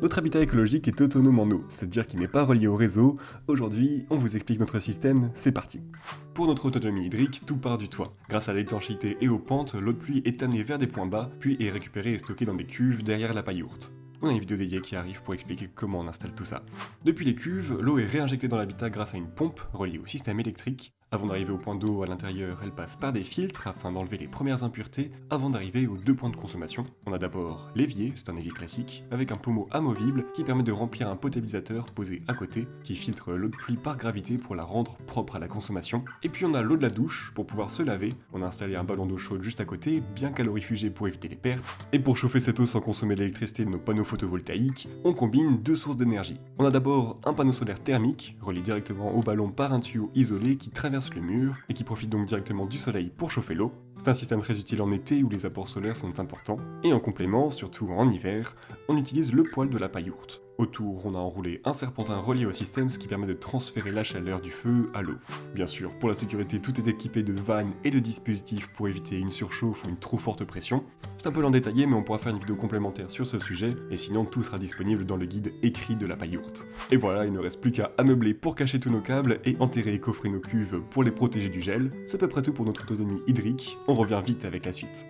Notre habitat écologique est autonome en eau, c'est-à-dire qu'il n'est pas relié au réseau. Aujourd'hui, on vous explique notre système, c'est parti. Pour notre autonomie hydrique, tout part du toit. Grâce à l'étanchéité et aux pentes, l'eau de pluie est amenée vers des points bas, puis est récupérée et stockée dans des cuves derrière la paillourte. On a une vidéo dédiée qui arrive pour expliquer comment on installe tout ça. Depuis les cuves, l'eau est réinjectée dans l'habitat grâce à une pompe reliée au système électrique. Avant d'arriver au point d'eau à l'intérieur, elle passe par des filtres afin d'enlever les premières impuretés avant d'arriver aux deux points de consommation. On a d'abord l'évier, c'est un évier classique, avec un pommeau amovible qui permet de remplir un potabilisateur posé à côté, qui filtre l'eau de pluie par gravité pour la rendre propre à la consommation. Et puis on a l'eau de la douche, pour pouvoir se laver. On a installé un ballon d'eau chaude juste à côté, bien calorifugé pour éviter les pertes. Et pour chauffer cette eau sans consommer l'électricité de nos panneaux photovoltaïques, on combine deux sources d'énergie. On a d'abord un panneau solaire thermique, relié directement au ballon par un tuyau isolé qui traverse le mur et qui profite donc directement du soleil pour chauffer l'eau. C'est un système très utile en été où les apports solaires sont importants. Et en complément, surtout en hiver, on utilise le poêle de la paillourte. Autour, on a enroulé un serpentin relié au système, ce qui permet de transférer la chaleur du feu à l'eau. Bien sûr, pour la sécurité, tout est équipé de vannes et de dispositifs pour éviter une surchauffe ou une trop forte pression. C'est un peu l'en détailler, mais on pourra faire une vidéo complémentaire sur ce sujet, et sinon tout sera disponible dans le guide écrit de la paillourte. Et voilà, il ne reste plus qu'à ameubler pour cacher tous nos câbles et enterrer et coffrer nos cuves pour les protéger du gel. C'est à peu près tout pour notre autonomie hydrique, on revient vite avec la suite.